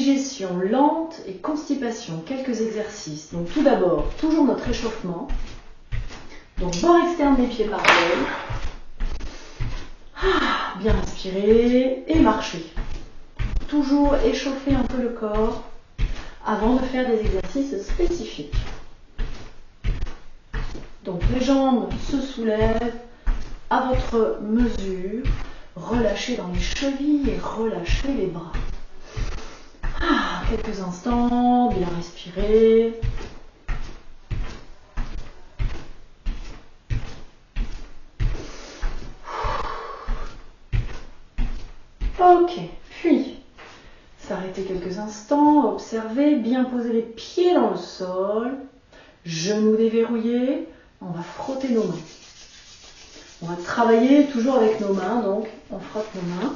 digestion lente et constipation. Quelques exercices. Donc tout d'abord, toujours notre échauffement. Donc bord externe des pieds parallèles. Bien respirer et marcher. Toujours échauffer un peu le corps avant de faire des exercices spécifiques. Donc les jambes se soulèvent à votre mesure. Relâchez dans les chevilles et relâchez les bras. Quelques instants, bien respirer. Ok, puis s'arrêter quelques instants, observer, bien poser les pieds dans le sol, genoux déverrouillés, on va frotter nos mains. On va travailler toujours avec nos mains, donc on frotte nos mains.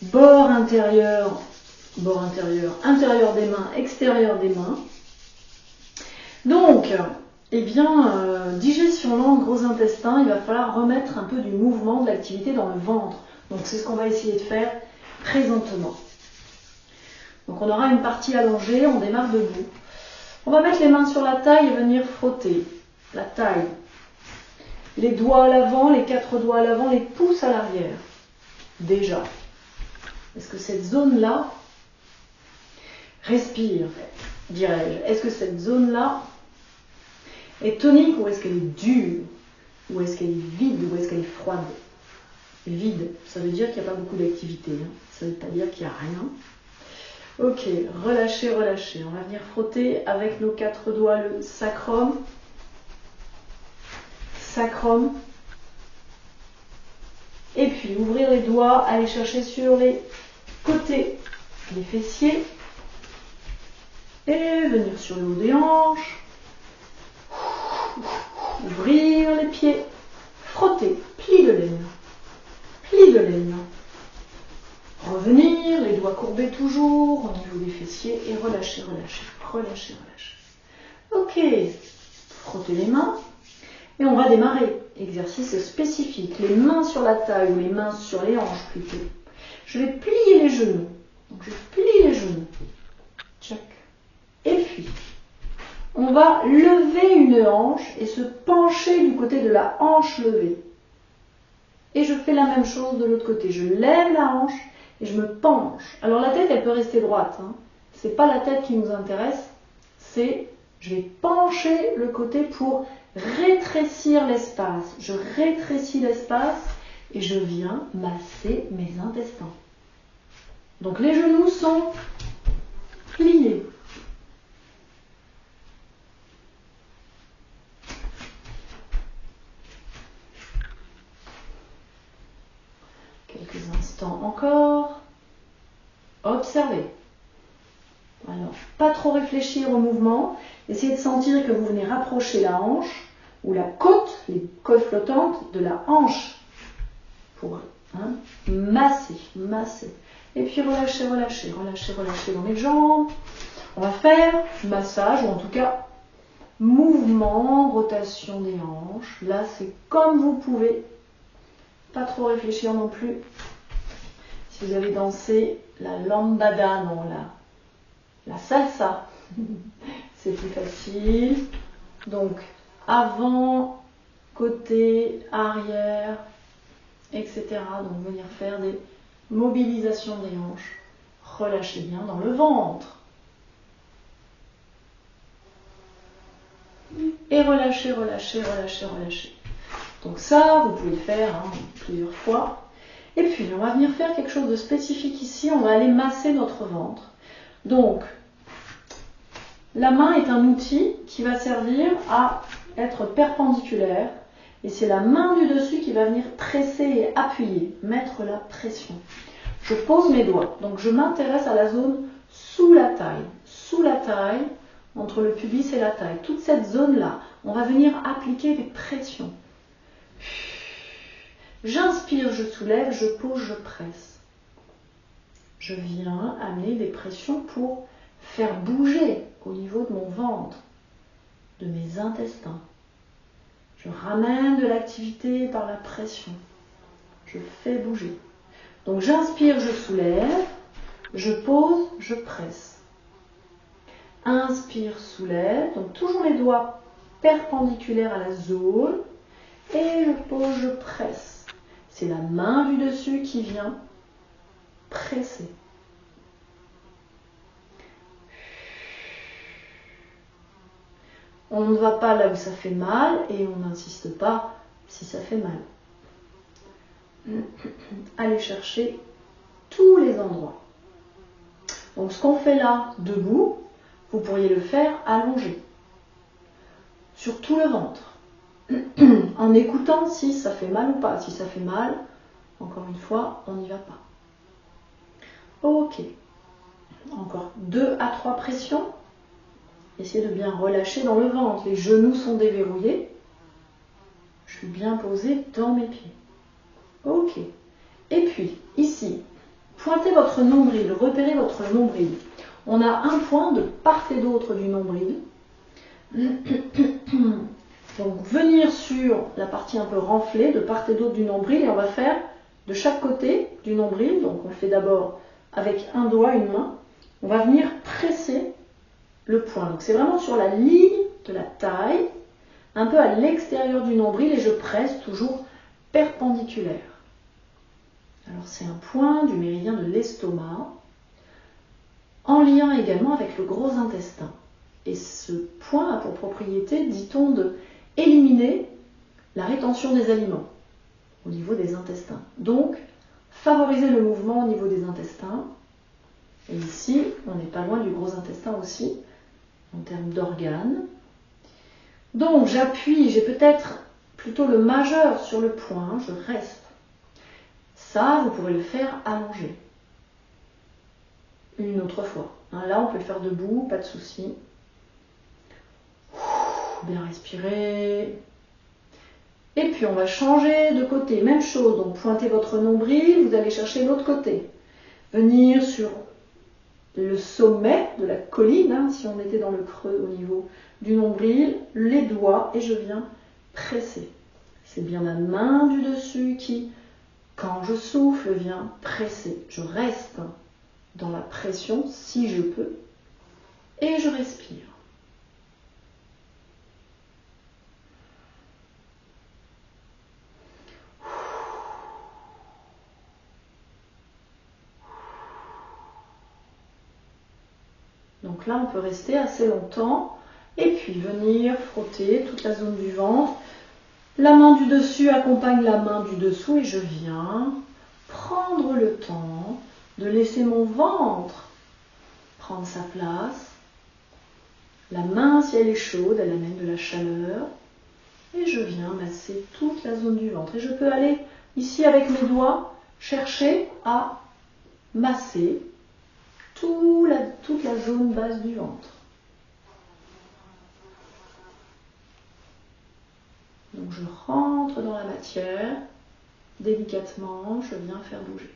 Bord intérieur, intérieur des mains, extérieur des mains. Donc, digestion lente, gros intestin, il va falloir remettre un peu du mouvement, de l'activité dans le ventre. Donc c'est ce qu'on va essayer de faire présentement. Donc on aura une partie allongée, on démarre debout. On va mettre les mains sur la taille et venir frotter la taille. Les doigts à l'avant, les 4 doigts à l'avant, les pouces à l'arrière. Déjà. Est-ce que cette zone-là respire, dirais-je? Est-ce que cette zone-là est tonique ou est-ce qu'elle est dure? Ou est-ce qu'elle est vide ou est-ce qu'elle est froide? Vide, ça veut dire qu'il n'y a pas beaucoup d'activité. Ça ne veut pas dire qu'il n'y a rien. Ok, relâchez, relâchez. On va venir frotter avec nos 4 doigts le sacrum. Sacrum. Et puis, ouvrir les doigts, aller chercher sur les côtés les fessiers. Et venir sur le haut des hanches. Ouvrir les pieds. Frotter, pli de laine. Pli de laine. Revenir, les doigts courbés toujours au niveau des fessiers et relâcher, relâcher, relâcher, relâcher. Ok, frottez les mains et on va démarrer. Exercice spécifique, les mains sur la taille ou les mains sur les hanches plutôt. Je vais plier les genoux. Donc je plie les genoux. Check. Et puis, on va lever une hanche et se pencher du côté de la hanche levée. Et je fais la même chose de l'autre côté. Je lève la hanche et je me penche. Alors la tête, elle peut rester droite. Ce n'est pas la tête qui nous intéresse. C'est, je vais pencher le côté pour rétrécir l'espace. Je rétrécis l'espace et je viens masser mes intestins. Donc les genoux sont pliés. Quelques instants encore. Observez. Alors, pas trop réfléchir au mouvement. Essayez de sentir que vous venez rapprocher la hanche ou la côte, les côtes flottantes, de la hanche pour masser, masser. Et puis relâchez, relâchez, relâchez, relâchez dans les jambes. On va faire massage ou en tout cas mouvement, rotation des hanches. Là, c'est comme vous pouvez. Pas trop réfléchir non plus. Si vous avez dansé la lambada, non, la salsa, c'est plus facile. Donc, avant, côté, arrière, etc. Donc, venir faire des mobilisations des hanches. Relâchez bien dans le ventre. Et relâchez, relâchez, relâchez, relâchez. Donc ça, vous pouvez le faire plusieurs fois. Et puis, on va venir faire quelque chose de spécifique ici. On va aller masser notre ventre. Donc, la main est un outil qui va servir à être perpendiculaire. Et c'est la main du dessus qui va venir presser et appuyer, mettre la pression. Je pose mes doigts. Donc, je m'intéresse à la zone sous la taille. Sous la taille, entre le pubis et la taille. Toute cette zone-là, on va venir appliquer des pressions. J'inspire, je soulève, je pose, je presse. Je viens amener des pressions pour faire bouger au niveau de mon ventre, de mes intestins. Je ramène de l'activité par la pression. Je fais bouger. Donc j'inspire, je soulève, Je pose, je presse. Inspire, soulève. Donc toujours les doigts perpendiculaires à la zone. Et je pose, je presse. C'est la main du dessus qui vient presser. On ne va pas là où ça fait mal et on n'insiste pas si ça fait mal. Allez chercher tous les endroits. Donc ce qu'on fait là, debout, vous pourriez le faire allongé. Sur tout le ventre. En écoutant si ça fait mal ou pas. Si ça fait mal, encore une fois, on n'y va pas. Ok. Encore 2 à 3 pressions. Essayez de bien relâcher dans le ventre. Les genoux sont déverrouillés. Je suis bien posée dans mes pieds. Ok. Et puis, ici, pointez votre nombril, repérez votre nombril. On a un point de part et d'autre du nombril. Donc, venir sur la partie un peu renflée de part et d'autre du nombril et on va faire de chaque côté du nombril. Donc, on le fait d'abord avec un doigt, une main. On va venir presser le point. Donc, c'est vraiment sur la ligne de la taille, un peu à l'extérieur du nombril et je presse toujours perpendiculaire. Alors, c'est un point du méridien de l'estomac, en lien également avec le gros intestin. Et ce point a pour propriété, dit-on, de éliminer la rétention des aliments au niveau des intestins. Donc, favoriser le mouvement au niveau des intestins. Et ici, on n'est pas loin du gros intestin aussi, en termes d'organes. Donc, j'appuie, j'ai peut-être plutôt le majeur sur le point, je reste. Ça, vous pourrez le faire allongé. Une autre fois. Là, on peut le faire debout, pas de souci. Bien respirer. Et puis, on va changer de côté. Même chose, donc pointez votre nombril, vous allez chercher l'autre côté. Venir sur le sommet de la colline, si on était dans le creux au niveau du nombril, les doigts, et je viens presser. C'est bien la main du dessus qui, quand je souffle, vient presser. Je reste dans la pression, si je peux, et je respire. Donc là, on peut rester assez longtemps et puis venir frotter toute la zone du ventre. La main du dessus accompagne la main du dessous et je viens prendre le temps de laisser mon ventre prendre sa place. La main, si elle est chaude, elle amène de la chaleur. Et je viens masser toute la zone du ventre. Et je peux aller ici avec mes doigts chercher à masser toute la zone basse du ventre. Donc je rentre dans la matière, délicatement, je viens faire bouger.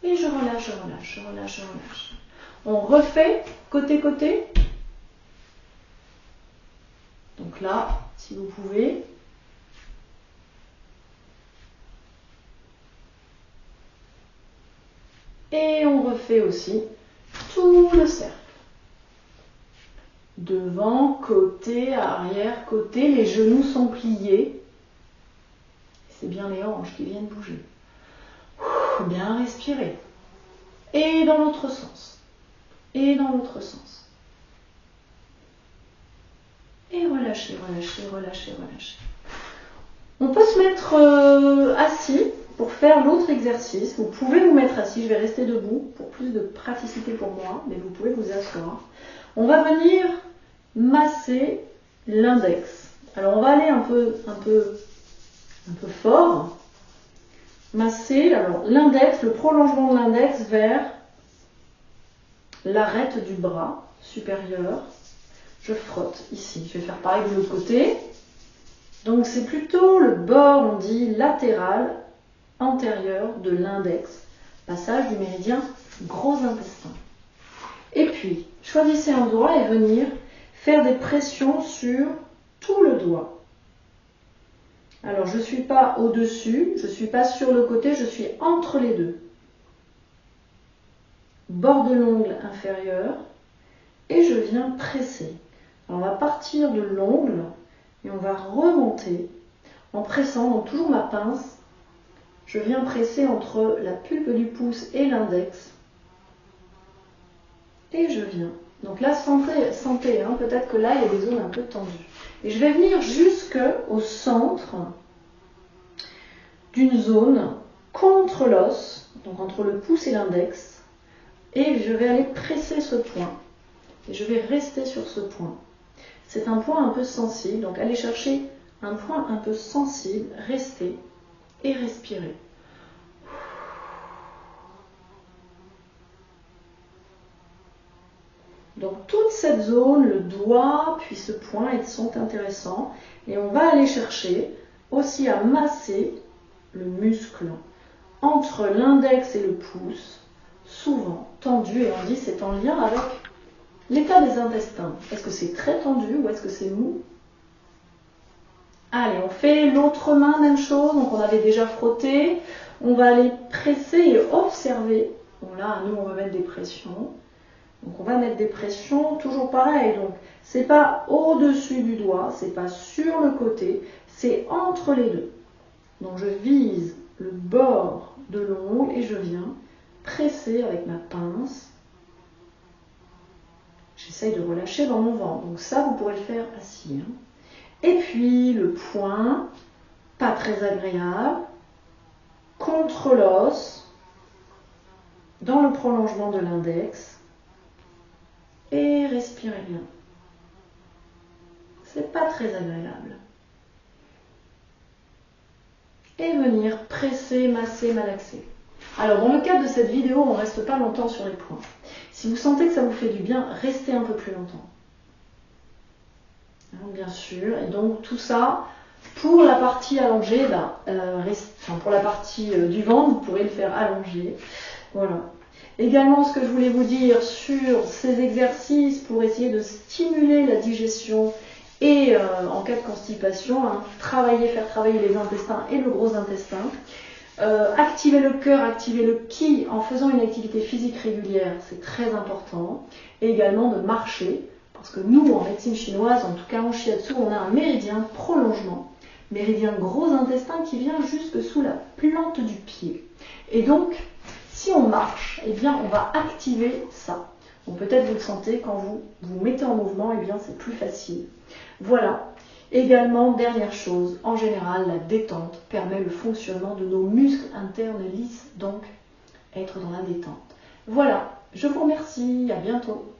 Et je relâche, je relâche, je relâche, je relâche. On refait côté-côté. Donc là, si vous pouvez. Et on refait aussi tout le cercle. Devant, côté, arrière, côté, les genoux sont pliés. C'est bien les hanches qui viennent bouger. Bien respirer. Et dans l'autre sens. Et dans l'autre sens. Et relâcher, relâcher, relâcher, relâcher. On peut se mettre assis pour faire l'autre exercice. Vous pouvez vous mettre assis, je vais rester debout pour plus de praticité pour moi, mais vous pouvez vous asseoir. On va venir masser l'index. Alors on va aller un peu fort. Masser, alors l'index, le prolongement de l'index vers l'arête du bras supérieur. Je frotte ici. Je vais faire pareil de l'autre côté. Donc c'est plutôt le bord, on dit, latéral, antérieur de l'index. Passage du méridien gros intestin. Et puis, choisissez un doigt et venir faire des pressions sur tout le doigt. Alors, je ne suis pas au-dessus, je ne suis pas sur le côté, je suis entre les deux. bord de l'ongle inférieur, et je viens presser. Alors, on va partir de l'ongle et on va remonter en pressant, donc toujours ma pince. Je viens presser entre la pulpe du pouce et l'index. Et je viens. Donc là, sentez hein, peut-être que là, il y a des zones un peu tendues. Et je vais venir jusqu'au centre d'une zone contre l'os, donc entre le pouce et l'index. Et je vais aller presser ce point. Et je vais rester sur ce point. C'est un point un peu sensible, donc allez chercher un point un peu sensible, restez et respirez. Donc toute cette zone, le doigt, puis ce point, ils sont intéressants. Et on va aller chercher aussi à masser le muscle entre l'index et le pouce, souvent tendu, et on dit c'est en lien avec l'état des intestins. Est-ce que c'est très tendu ou est-ce que c'est mou? Allez, on fait l'autre main, même chose. Donc on avait déjà frotté. On va aller presser et observer. Bon là, nous, on va mettre des pressions. Donc on va mettre des pressions, toujours pareil. Donc c'est pas au-dessus du doigt, c'est pas sur le côté, c'est entre les deux. Donc je vise le bord de l'ongle et je viens presser avec ma pince. J'essaye de relâcher dans mon ventre. Donc ça, vous pourrez le faire assis. Hein. Et puis le point, pas très agréable, contre l'os, dans le prolongement de l'index. Et respirez bien. C'est pas très agréable. Et venir presser, masser, malaxer. Alors dans le cadre de cette vidéo, on ne reste pas longtemps sur les points. Si vous sentez que ça vous fait du bien, restez un peu plus longtemps. Bien sûr, et donc tout ça, pour la partie allongée, pour la partie du ventre, vous pourrez le faire allongé. Voilà. Également, ce que je voulais vous dire sur ces exercices pour essayer de stimuler la digestion et en cas de constipation, hein, faire travailler les intestins et le gros intestin. Activer le cœur, activer le ki en faisant une activité physique régulière, c'est très important. Et également de marcher, parce que nous, en médecine chinoise, en tout cas en shiatsu, on a un méridien prolongement, méridien gros intestin qui vient jusque sous la plante du pied. Et donc, si on marche, eh bien, on va activer ça. Donc peut-être vous le sentez, quand vous vous mettez en mouvement, eh bien, c'est plus facile. Voilà. Également, dernière chose, en général, la détente permet le fonctionnement de nos muscles internes lisses, donc être dans la détente. Voilà, je vous remercie, à bientôt.